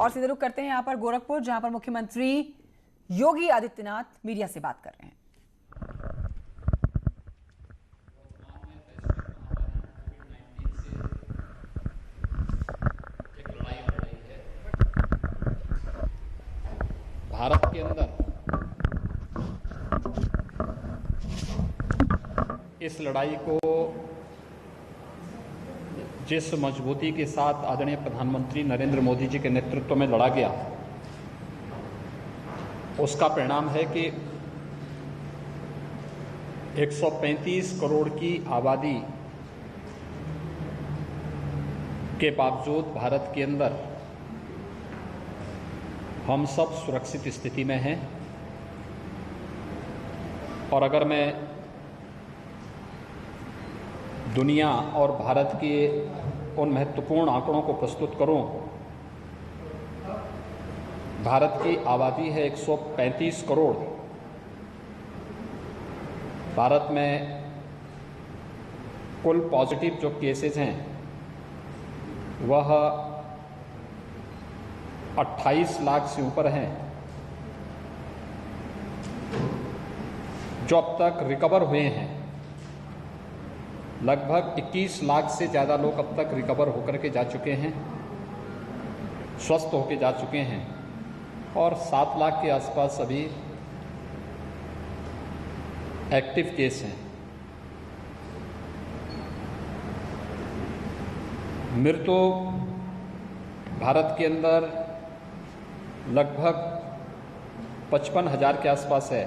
और सीधे रुख करते हैं यहाँ पर गोरखपुर, जहां पर मुख्यमंत्री योगी आदित्यनाथ मीडिया से बात कर रहे हैं। भारत के अंदर इस लड़ाई को जिस मजबूती के साथ आदरणीय प्रधानमंत्री नरेंद्र मोदी जी के नेतृत्व में लड़ा गया, उसका परिणाम है कि 135 करोड़ की आबादी के बावजूद भारत के अंदर हम सब सुरक्षित स्थिति में हैं। और अगर मैं दुनिया और भारत के उन महत्वपूर्ण आंकड़ों को प्रस्तुत करूं, भारत की आबादी है 135 करोड़। भारत में कुल पॉजिटिव जो केसेस हैं वह 28 लाख से ऊपर हैं। जो अब तक रिकवर हुए हैं, लगभग 21 लाख से ज़्यादा लोग अब तक रिकवर होकर के जा चुके हैं, स्वस्थ होकर जा चुके हैं, और 7 लाख के आसपास अभी एक्टिव केस हैं। मृत्यु भारत के अंदर लगभग 55,000 के आसपास है।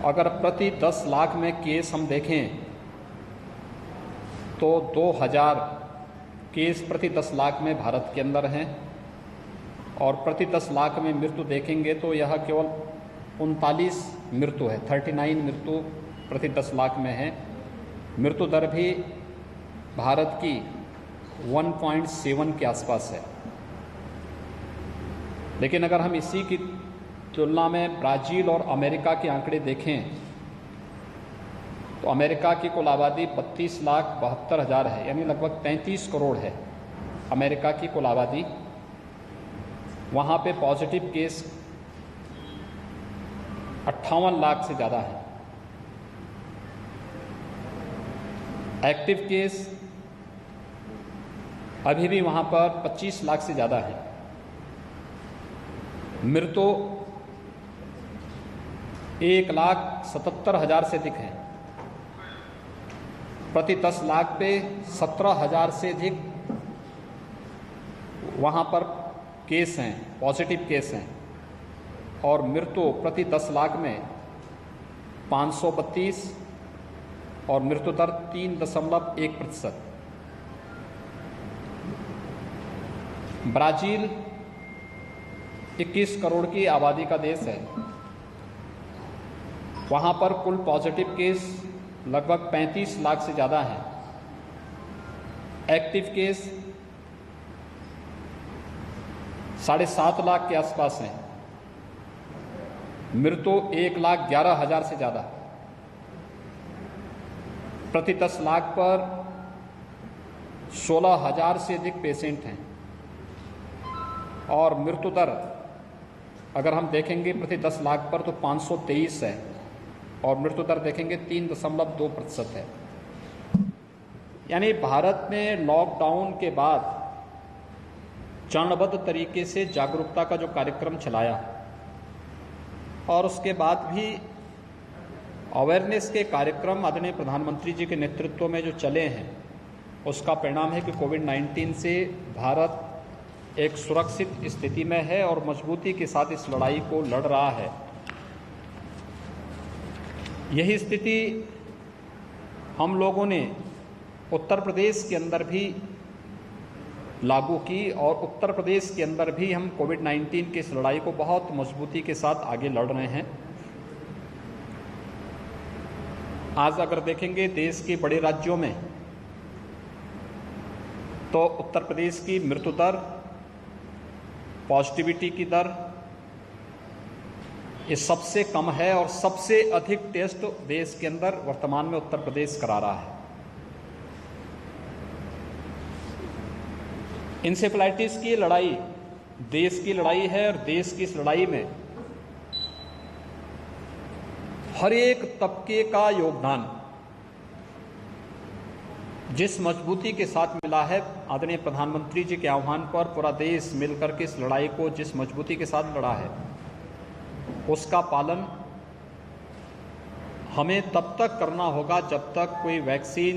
अगर प्रति 10 लाख में केस हम देखें तो 2000 केस प्रति 10 लाख में भारत के अंदर हैं, और प्रति 10 लाख में मृत्यु देखेंगे तो यह केवल 39 मृत्यु है, 39 मृत्यु प्रति 10 लाख में है। मृत्यु दर भी भारत की 1.7 के आसपास है। लेकिन अगर हम इसी की तुलना में ब्राज़ील और अमेरिका के आंकड़े देखें तो अमेरिका की कुल आबादी 32,72,000 है, यानी लगभग 33 करोड़ है अमेरिका की कुल आबादी। वहाँ पे पॉजिटिव केस 58 लाख से ज़्यादा है। एक्टिव केस अभी भी वहाँ पर 25 लाख से ज़्यादा है। मृत्यु 1,77,000 से अधिक है। प्रति 10 लाख पे 17,000 से अधिक वहाँ पर केस हैं, पॉजिटिव केस हैं, और मृत्यु प्रति 10 लाख में 532 और मृत्यु दर 3.1%। ब्राज़ील 21 करोड़ की आबादी का देश है। वहाँ पर कुल पॉजिटिव केस लगभग 35 लाख से ज़्यादा हैं। एक्टिव केस 7.5 लाख के आसपास हैं। मृत्यु 1,11,000 से ज़्यादा। प्रति 10 लाख पर 16,000 से अधिक पेशेंट हैं, और मृत्यु दर अगर हम देखेंगे प्रति 10 लाख पर तो 523 है, और मृत्यु दर देखेंगे 3.2% है। यानी भारत ने लॉकडाउन के बाद चरणबद्ध तरीके से जागरूकता का जो कार्यक्रम चलाया, और उसके बाद भी अवेयरनेस के कार्यक्रम आदरणीय प्रधानमंत्री जी के नेतृत्व में जो चले हैं, उसका परिणाम है कि कोविड-19 से भारत एक सुरक्षित स्थिति में है और मजबूती के साथ इस लड़ाई को लड़ रहा है। यही स्थिति हम लोगों ने उत्तर प्रदेश के अंदर भी लागू की, और उत्तर प्रदेश के अंदर भी हम कोविड-19 की इस लड़ाई को बहुत मजबूती के साथ आगे लड़ रहे हैं। आज अगर देखेंगे देश के बड़े राज्यों में तो उत्तर प्रदेश की मृत्यु दर, पॉजिटिविटी की दर ये सबसे कम है, और सबसे अधिक टेस्ट देश के अंदर वर्तमान में उत्तर प्रदेश करा रहा है। इंसेफ्लाइटिस की लड़ाई देश की लड़ाई है और देश की इस लड़ाई में हर एक तबके का योगदान जिस मजबूती के साथ मिला है, आदरणीय प्रधानमंत्री जी के आह्वान पर पूरा देश मिलकर के इस लड़ाई को जिस मजबूती के साथ लड़ा है, उसका पालन हमें तब तक करना होगा जब तक कोई वैक्सीन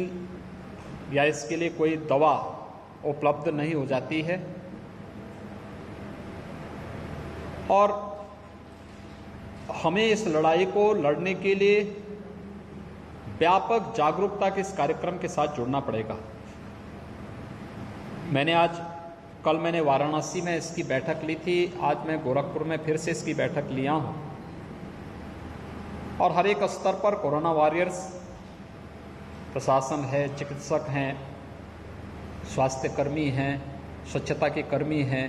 या इसके लिए कोई दवा उपलब्ध नहीं हो जाती है। और हमें इस लड़ाई को लड़ने के लिए व्यापक जागरूकता के इस कार्यक्रम के साथ जुड़ना पड़ेगा। कल मैंने वाराणसी में इसकी बैठक ली थी, आज मैं गोरखपुर में फिर से इसकी बैठक लिया हूं और हर एक स्तर पर कोरोना वॉरियर्स, प्रशासन है, चिकित्सक हैं, स्वास्थ्य कर्मी हैं, स्वच्छता के कर्मी हैं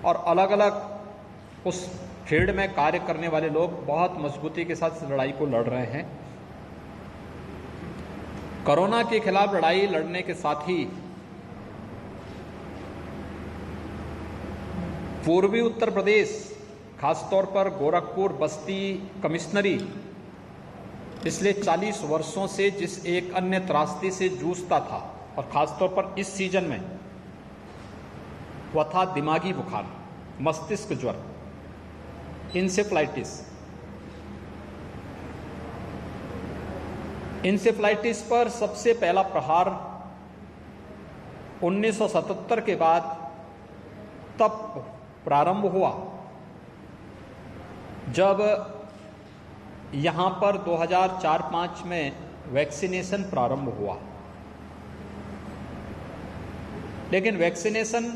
और अलग अलग उस फील्ड में कार्य करने वाले लोग बहुत मजबूती के साथ इस लड़ाई को लड़ रहे हैं। कोरोना के खिलाफ लड़ाई लड़ने के साथ ही पूर्वी उत्तर प्रदेश, खासतौर पर गोरखपुर, बस्ती, कमिश्नरी पिछले 40 वर्षों से जिस एक अन्य त्रासदी से जूझता था और खासतौर पर इस सीजन में वह था दिमागी बुखार, मस्तिष्क ज्वर, इंसेफ्लाइटिस। इंसेफ्लाइटिस पर सबसे पहला प्रहार 1977 के बाद तब प्रारंभ हुआ जब यहां पर 2004-05 में वैक्सीनेशन प्रारंभ हुआ। लेकिन वैक्सीनेशन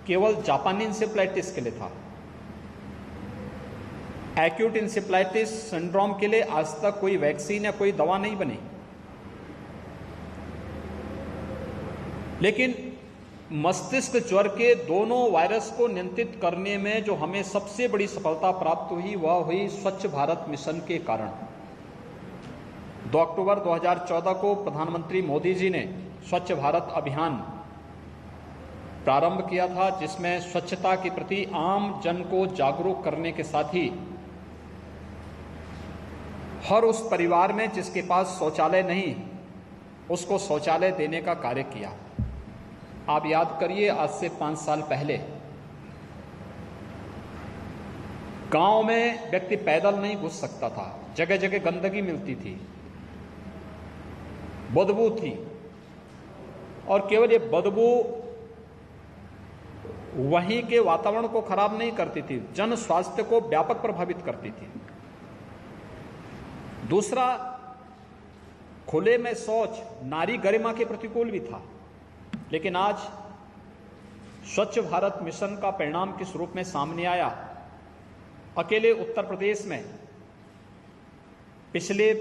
केवल जापानी इंसेफ्लाइटिस के लिए था। एक्यूट इंसेफ्लाइटिस सिंड्रोम के लिए आज तक कोई वैक्सीन या कोई दवा नहीं बनी। लेकिन मस्तिष्क ज्वर के दोनों वायरस को नियंत्रित करने में जो हमें सबसे बड़ी सफलता प्राप्त हुई वह हुई स्वच्छ भारत मिशन के कारण। 2 अक्टूबर 2014 को प्रधानमंत्री मोदी जी ने स्वच्छ भारत अभियान प्रारंभ किया था, जिसमें स्वच्छता के प्रति आम जन को जागरूक करने के साथ ही हर उस परिवार में जिसके पास शौचालय नहीं, उसको शौचालय देने का कार्य किया। आप याद करिए, आज से 5 साल पहले गांव में व्यक्ति पैदल नहीं घुस सकता था, जगह जगह गंदगी मिलती थी, बदबू थी और केवल ये बदबू वहीं के वातावरण को खराब नहीं करती थी, जन स्वास्थ्य को व्यापक प्रभावित करती थी। दूसरा, खुले में शौच नारी गरिमा के प्रतिकूल भी था। लेकिन आज स्वच्छ भारत मिशन का परिणाम किस रूप में सामने आया। अकेले उत्तर प्रदेश में पिछले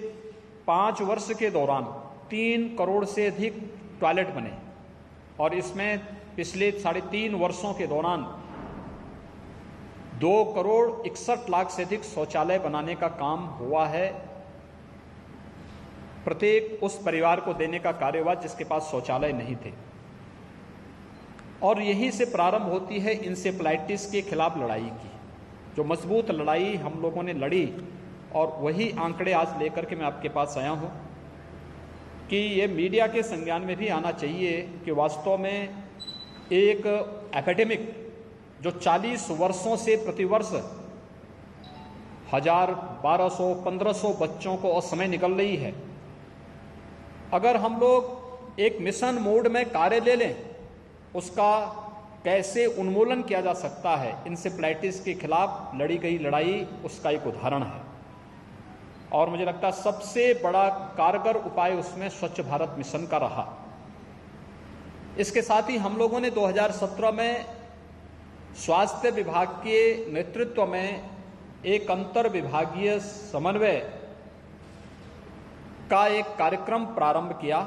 5 वर्ष के दौरान 3 करोड़ से अधिक टॉयलेट बने और इसमें पिछले 3.5 वर्षों के दौरान 2 करोड़ 61 लाख से अधिक शौचालय बनाने का काम हुआ है। प्रत्येक उस परिवार को देने का कार्य हुआ जिसके पास शौचालय नहीं थे। और यहीं से प्रारंभ होती है इंसेफ्लाइटिस के खिलाफ लड़ाई की, जो मजबूत लड़ाई हम लोगों ने लड़ी। और वही आंकड़े आज लेकर के मैं आपके पास आया हूं कि ये मीडिया के संज्ञान में भी आना चाहिए कि वास्तव में एक एपिडेमिक जो 40 वर्षों से प्रतिवर्ष 1000, 1200, 1500 बच्चों को समय निकल रही है। अगर हम लोग एक मिशन मोड में कार्य ले लें, उसका कैसे उन्मूलन किया जा सकता है, इंसेफ्लाइटिस के खिलाफ लड़ी गई लड़ाई उसका एक उदाहरण है। और मुझे लगता है सबसे बड़ा कारगर उपाय उसमें स्वच्छ भारत मिशन का रहा। इसके साथ ही हम लोगों ने 2017 में स्वास्थ्य विभाग के नेतृत्व में एक अंतर विभागीय समन्वय का एक कार्यक्रम प्रारंभ किया।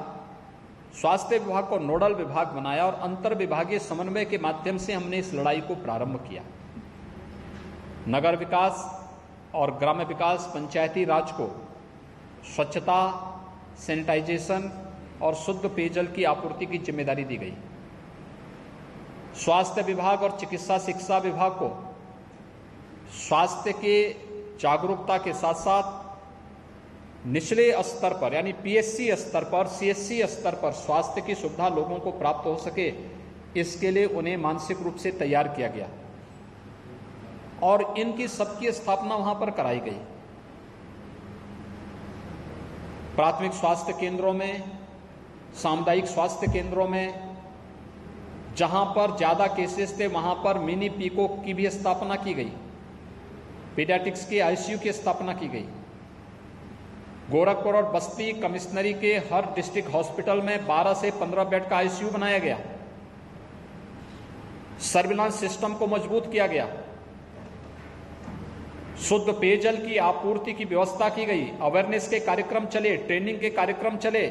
स्वास्थ्य विभाग को नोडल विभाग बनाया और अंतर विभागीय समन्वय के माध्यम से हमने इस लड़ाई को प्रारंभ किया। नगर विकास और ग्राम्य विकास, पंचायती राज को स्वच्छता, सैनिटाइजेशन और शुद्ध पेयजल की आपूर्ति की जिम्मेदारी दी गई। स्वास्थ्य विभाग और चिकित्सा शिक्षा विभाग को स्वास्थ्य के जागरूकता के साथ साथ निचले स्तर पर यानी पीएचसी स्तर पर, सीएचसी स्तर पर स्वास्थ्य की सुविधा लोगों को प्राप्त हो सके, इसके लिए उन्हें मानसिक रूप से तैयार किया गया और इनकी सबकी स्थापना वहां पर कराई गई। प्राथमिक स्वास्थ्य केंद्रों में, सामुदायिक स्वास्थ्य केंद्रों में जहां पर ज्यादा केसेस थे वहां पर मिनी पीको की भी स्थापना की गई, पीडियाट्रिक्स के आईसीयू की स्थापना की गई। गोरखपुर और बस्ती कमिश्नरी के हर डिस्ट्रिक्ट हॉस्पिटल में 12 से 15 बेड का आईसीयू बनाया गया। सर्विलांस सिस्टम को मजबूत किया गया। शुद्ध पेयजल की आपूर्ति की व्यवस्था की गई। अवेयरनेस के कार्यक्रम चले, ट्रेनिंग के कार्यक्रम चले।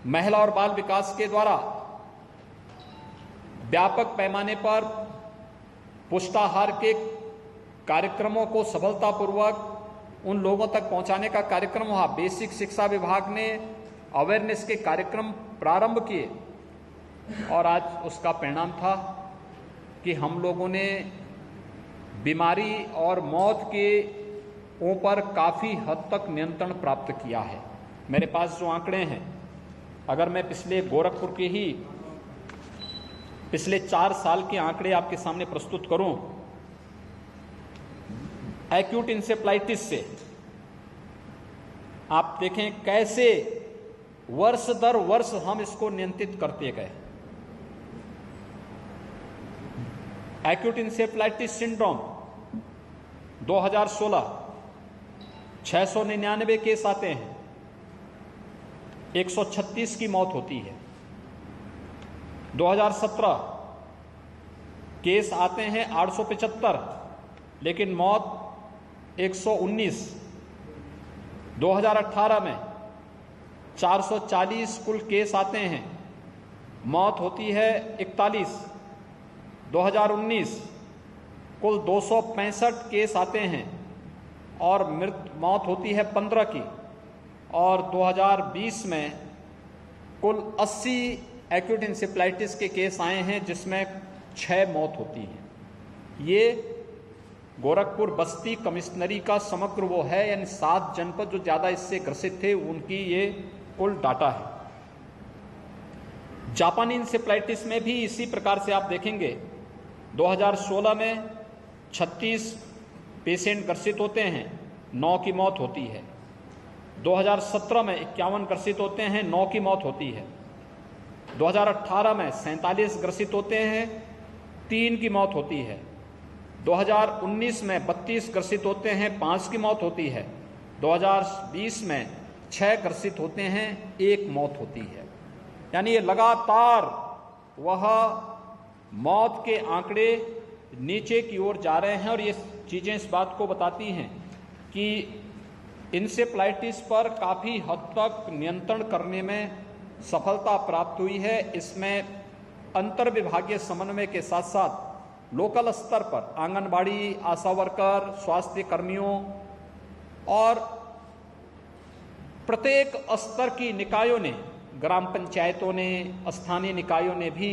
महिला और बाल विकास के द्वारा व्यापक पैमाने पर पुष्टाहार के कार्यक्रमों को सफलतापूर्वक उन लोगों तक पहुंचाने का कार्यक्रम हुआ। बेसिक शिक्षा विभाग ने अवेयरनेस के कार्यक्रम प्रारंभ किए और आज उसका परिणाम था कि हम लोगों ने बीमारी और मौत के ऊपर काफी हद तक नियंत्रण प्राप्त किया है। मेरे पास जो आंकड़े हैं, अगर मैं गोरखपुर के ही पिछले 4 साल के आंकड़े आपके सामने प्रस्तुत करूं, एक्यूट इंसेफ्लाइटिस से आप देखें कैसे वर्ष दर वर्ष हम इसको नियंत्रित करते गए। एक्यूट इंसेफ्लाइटिस सिंड्रोम 2016 699 केस आते हैं, 136 की मौत होती है। 2017 केस आते हैं 875, लेकिन मौत 119। 2018 में 440 कुल केस आते हैं, मौत होती है 41। 2019 कुल 265 केस आते हैं और मौत होती है 15 की। और 2020 में कुल 80 एक्यूट इंसेफ्लाइटिस के केस आए हैं जिसमें 6 मौत होती है। ये गोरखपुर बस्ती कमिश्नरी का समग्र वो है, यानी 7 जनपद जो ज्यादा इससे ग्रसित थे उनकी ये कुल डाटा है। जापानी इंसेफ्लाइटिस में भी इसी प्रकार से आप देखेंगे 2016 में 36 पेशेंट ग्रसित होते हैं, 9 की मौत होती है। 2017 में 51 ग्रसित होते हैं, 9 की मौत होती है। 2018 में 47 ग्रसित होते हैं, 3 की मौत होती है। 2019 में 32 ग्रसित होते हैं, 5 की मौत होती है। 2020 में 6 ग्रसित होते हैं, 1 मौत होती है। यानी ये लगातार वह मौत के आंकड़े नीचे की ओर जा रहे हैं और ये चीजें इस बात को बताती हैं कि इंसेफ्लाइटिस पर काफी हद तक नियंत्रण करने में सफलता प्राप्त हुई है। इसमें अंतर विभागीय समन्वय के साथ साथ लोकल स्तर पर आंगनबाड़ी, आशा वर्कर, स्वास्थ्य कर्मियों और प्रत्येक स्तर की निकायों ने, ग्राम पंचायतों ने, स्थानीय निकायों ने भी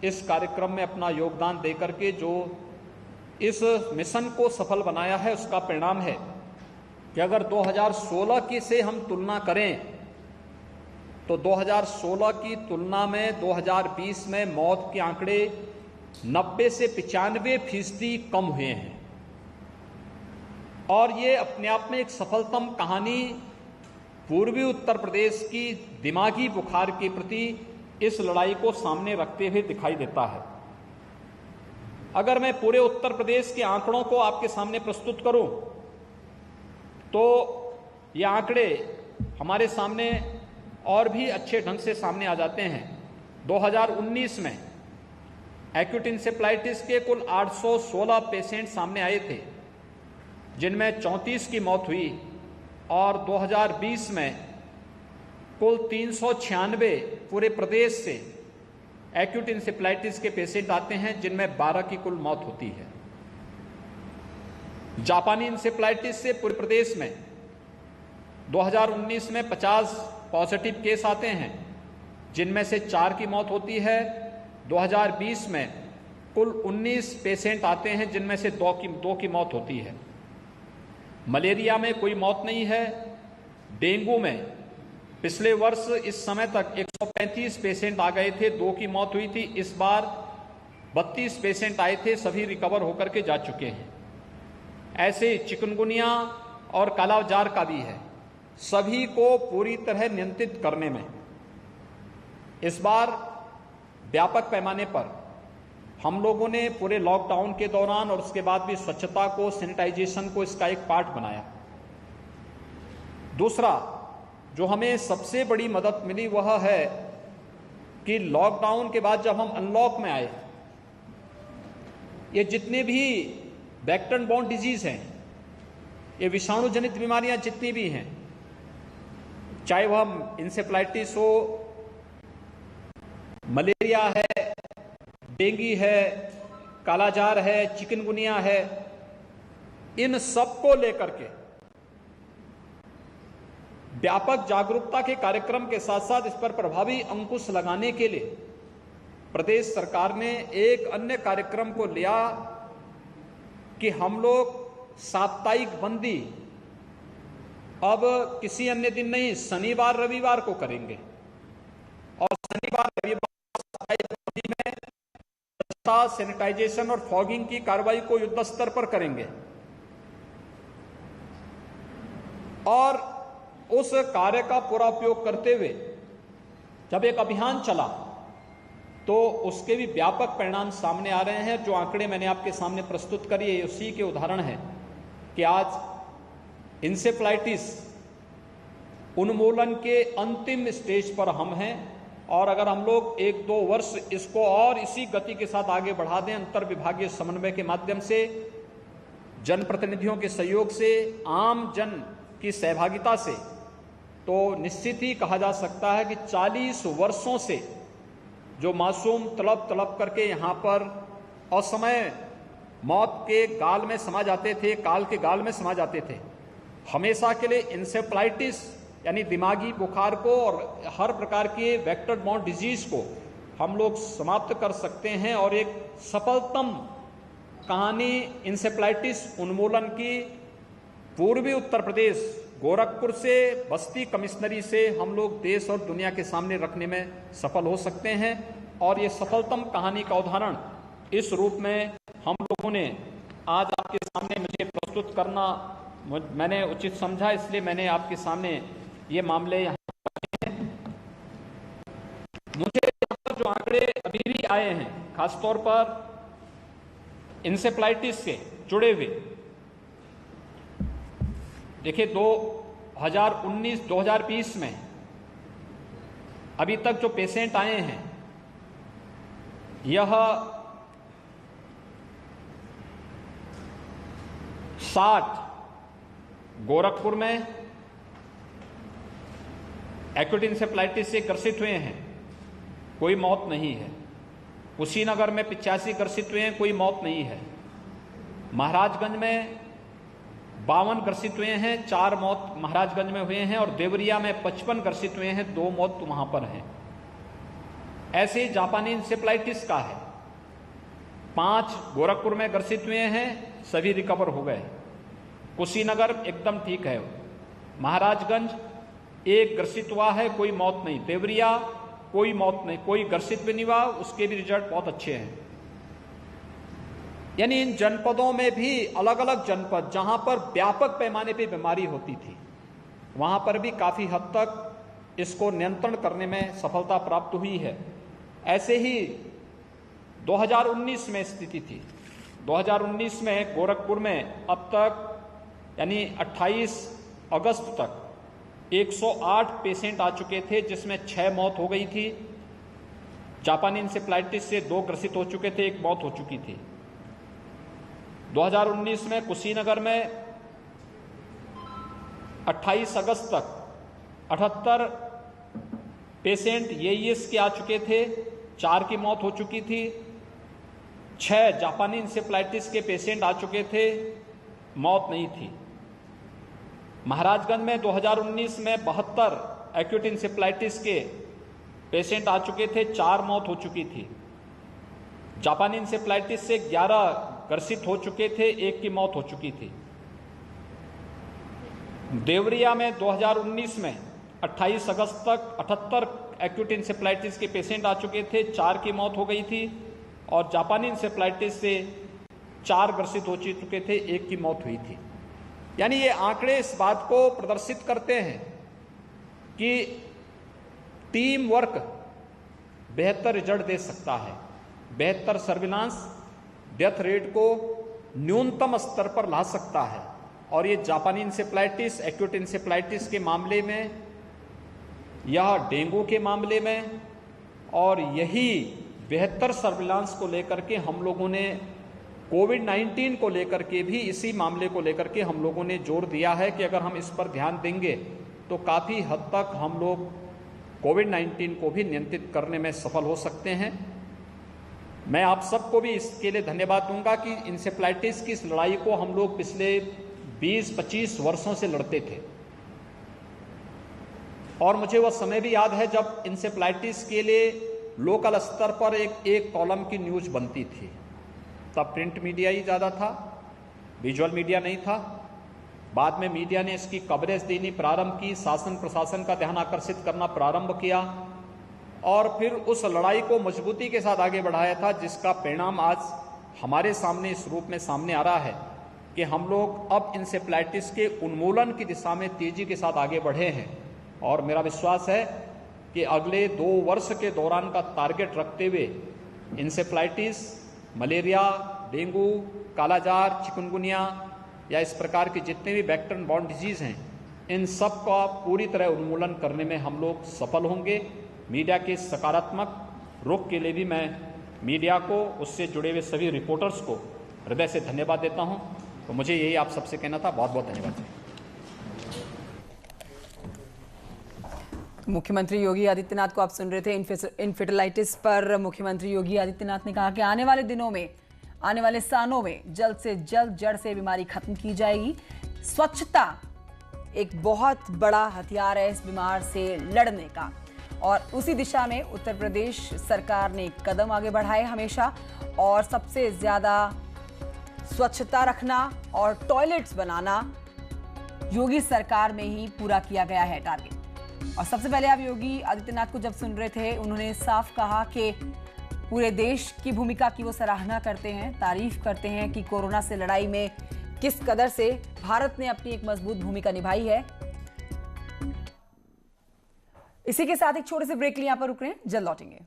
इस कार्यक्रम में अपना योगदान देकर के जो इस मिशन को सफल बनाया है, उसका परिणाम है कि अगर 2016 की से हम तुलना करें तो 2016 की तुलना में 2020 में मौत के आंकड़े 90 से 95% कम हुए हैं। और ये अपने आप में एक सफलतम कहानी पूर्वी उत्तर प्रदेश की दिमागी बुखार के प्रति इस लड़ाई को सामने रखते हुए दिखाई देता है। अगर मैं पूरे उत्तर प्रदेश के आंकड़ों को आपके सामने प्रस्तुत करूं तो ये आंकड़े हमारे सामने और भी अच्छे ढंग से सामने आ जाते हैं। 2019 में एक्यूट इंसेफ्लाइटिस के कुल 816 पेशेंट सामने आए थे, जिनमें 34 की मौत हुई। और 2020 में कुल 396 पूरे प्रदेश से एक्यूट इंसेफ्लाइटिस के पेशेंट आते हैं, जिनमें 12 की कुल मौत होती है। जापानी इंसेफ्लाइटिस से पूरे प्रदेश में 2019 में 50 पॉजिटिव केस आते हैं, जिनमें से 4 की मौत होती है। 2020 में कुल 19 पेशेंट आते हैं, जिनमें से दो की मौत होती है। मलेरिया में कोई मौत नहीं है। डेंगू में पिछले वर्ष इस समय तक 135 पेशेंट आ गए थे, 2 की मौत हुई थी। इस बार 32 पेशेंट आए थे, सभी रिकवर होकर के जा चुके हैं। ऐसे चिकनगुनिया और कालाजार का भी है। सभी को पूरी तरह नियंत्रित करने में इस बार व्यापक पैमाने पर हम लोगों ने पूरे लॉकडाउन के दौरान और उसके बाद भी स्वच्छता को, सैनिटाइजेशन को इसका एक पार्ट बनाया। दूसरा जो हमें सबसे बड़ी मदद मिली वह है कि लॉकडाउन के बाद जब हम अनलॉक में आए, ये जितने भी वेक्टर बॉर्न डिजीज हैं, ये विषाणु जनित बीमारियां जितनी भी हैं, चाहे वह इंसेफ्लाइटिस हो, मलेरिया है, डेंगू है, कालाजार है, चिकनगुनिया है, इन सबको लेकर के व्यापक जागरूकता के कार्यक्रम के साथ साथ इस पर प्रभावी अंकुश लगाने के लिए प्रदेश सरकार ने एक अन्य कार्यक्रम को लिया कि हम लोग साप्ताहिक बंदी अब किसी अन्य दिन नहीं, शनिवार रविवार को करेंगे। और शनिवार रविवार साप्ताहिक बंदी में स्वच्छता, सैनिटाइजेशन और फॉगिंग की कार्रवाई को युद्ध स्तर पर करेंगे। और उस कार्य का पूरा उपयोग करते हुए जब एक अभियान चला तो उसके भी व्यापक परिणाम सामने आ रहे हैं। जो आंकड़े मैंने आपके सामने प्रस्तुत करिए उसी के उदाहरण है कि आज इंसेफ्लाइटिस उन्मूलन के अंतिम स्टेज पर हम हैं। और अगर हम लोग 1-2 वर्ष इसको और इसी गति के साथ आगे बढ़ा दें, अंतर विभागीय समन्वय के माध्यम से, जनप्रतिनिधियों के सहयोग से, आम जन की सहभागिता से, तो निश्चित ही कहा जा सकता है कि 40 वर्षों से जो मासूम तड़प तड़प करके यहाँ पर असमय मौत के गाल में समा जाते थे, काल के गाल में समा जाते थे, हमेशा के लिए इंसेफ्लाइटिस यानी दिमागी बुखार को और हर प्रकार के वेक्टर बॉर्न डिजीज को हम लोग समाप्त कर सकते हैं। और एक सफलतम कहानी इंसेफ्लाइटिस उन्मूलन की पूर्वी उत्तर प्रदेश गोरखपुर से, बस्ती कमिश्नरी से हम लोग देश और दुनिया के सामने रखने में सफल हो सकते हैं। और ये सफलतम कहानी का उदाहरण इस रूप में हम लोगों ने आज आपके सामने मुझे प्रस्तुत करना मैंने उचित समझा, इसलिए मैंने आपके सामने ये मामले यहाँ रखे हैं। मुझे यहाँ पर जो आंकड़े अभी भी आए हैं, खासतौर पर इंसेफ्लाइटिस से जुड़े हुए, देखिए 2019-2020 में अभी तक जो पेशेंट आए हैं यह 60 गोरखपुर में एक्यूट इंसेफ्लाइटिस से ग्रसित हुए हैं, कोई मौत नहीं है। कुशीनगर में 85 ग्रसित हुए हैं, कोई मौत नहीं है। महाराजगंज में 52 ग्रसित हुए हैं, 4 मौत महाराजगंज में हुए हैं। और देवरिया में 55 ग्रसित हुए हैं, 2 मौत वहां पर हैं। ऐसे ही जापानी इंसेफ्लाइटिस का है, 5 गोरखपुर में ग्रसित हुए हैं, सभी रिकवर हो गए। कुशीनगर एकदम ठीक है। महाराजगंज 1 ग्रसित हुआ है, कोई मौत नहीं। देवरिया कोई मौत नहीं, कोई ग्रसित भी नहीं हुआ, उसके भी रिजल्ट बहुत अच्छे हैं। यानी इन जनपदों में भी अलग अलग जनपद जहां पर व्यापक पैमाने पे बीमारी होती थी, वहां पर भी काफी हद तक इसको नियंत्रण करने में सफलता प्राप्त हुई है। ऐसे ही 2019 में स्थिति थी। 2019 में गोरखपुर में अब तक यानी 28 अगस्त तक 108 पेशेंट आ चुके थे, जिसमें 6 मौत हो गई थी। जापानी इंसेफ्लाइटिस से 2 ग्रसित हो चुके थे, 1 मौत हो चुकी थी। 2019 में कुशीनगर में 28 अगस्त तक 78 पेशेंट एईएस के आ चुके थे, 4 की मौत हो चुकी थी। 6 जापानी इंसेफ्लाइटिस के पेशेंट आ चुके थे, मौत नहीं थी। महाराजगंज में 2019 में 72 एक्यूट इंसेफ्लाइटिस के पेशेंट आ चुके थे, 4 मौत हो चुकी थी। जापानी इंसेफ्लाइटिस से 11 ग्रसित हो चुके थे, 1 की मौत हो चुकी थी। देवरिया में 2019 में 28 अगस्त तक 78 एक्यूट इंसेफ्लाइटिस के पेशेंट आ चुके थे, 4 की मौत हो गई थी। और जापानी इंसेफ्लाइटिस से 4 ग्रसित हो चुके थे, 1 की मौत हुई थी। यानी ये आंकड़े इस बात को प्रदर्शित करते हैं कि टीम वर्क बेहतर रिजल्ट दे सकता है, बेहतर सर्विलांस डेथ रेट को न्यूनतम स्तर पर ला सकता है। और ये जापानी इंसेफ्लाइटिस, एक्यूट इंसेफ्लाइटिस के मामले में, यह डेंगू के मामले में, और यही बेहतर सर्विलांस को लेकर के हम लोगों ने कोविड-19 को लेकर के भी, इसी मामले को लेकर के हम लोगों ने जोर दिया है कि अगर हम इस पर ध्यान देंगे तो काफ़ी हद तक हम लोग कोविड-19 को भी नियंत्रित करने में सफल हो सकते हैं। मैं आप सबको भी इसके लिए धन्यवाद दूंगा कि इंसेफ्लाइटिस की इस लड़ाई को हम लोग पिछले 20-25 वर्षों से लड़ते थे। और मुझे वह समय भी याद है जब इंसेफ्लाइटिस के लिए लोकल स्तर पर एक कॉलम की न्यूज बनती थी। तब प्रिंट मीडिया ही ज़्यादा था, विजुअल मीडिया नहीं था। बाद में मीडिया ने इसकी कवरेज देनी प्रारंभ की, शासन प्रशासन का ध्यान आकर्षित करना प्रारंभ किया और फिर उस लड़ाई को मजबूती के साथ आगे बढ़ाया था, जिसका परिणाम आज हमारे सामने इस रूप में सामने आ रहा है कि हम लोग अब इंसेफ्लाइटिस के उन्मूलन की दिशा में तेजी के साथ आगे बढ़े हैं। और मेरा विश्वास है कि अगले 2 वर्ष के दौरान का टारगेट रखते हुए इंसेफ्लाइटिस, मलेरिया, डेंगू, कालाजार, चिकनगुनिया या इस प्रकार के जितने भी वेक्टर बॉर्न डिजीज हैं, इन सब का पूरी तरह उन्मूलन करने में हम लोग सफल होंगे। मीडिया के सकारात्मक रुख के लिए भी मैं मीडिया को, उससे जुड़े हुए सभी रिपोर्टर्स को हृदय से धन्यवाद देता हूं। तो मुझे यही आप सबसे कहना था। बहुत बहुत धन्यवाद। मुख्यमंत्री योगी आदित्यनाथ को आप सुन रहे थे। इन्फेटिलाइटिस पर मुख्यमंत्री योगी आदित्यनाथ ने कहा कि आने वाले दिनों में, आने वाले सालों में जल्द से जल्द जड़ से बीमारी खत्म की जाएगी। स्वच्छता एक बहुत बड़ा हथियार है इस बीमार से लड़ने का, और उसी दिशा में उत्तर प्रदेश सरकार ने कदम आगे बढ़ाए हमेशा। और सबसे ज्यादा स्वच्छता रखना और टॉयलेट्स बनाना योगी सरकार में ही पूरा किया गया है टारगेट। और सबसे पहले आप योगी आदित्यनाथ को जब सुन रहे थे, उन्होंने साफ कहा कि पूरे देश की भूमिका की वो सराहना करते हैं, तारीफ करते हैं कि कोरोना से लड़ाई में किस कदर से भारत ने अपनी एक मजबूत भूमिका निभाई है। इसी के साथ एक छोटे से ब्रेक लिए यहां पर रुक रहे हैं, जल्द लौटेंगे।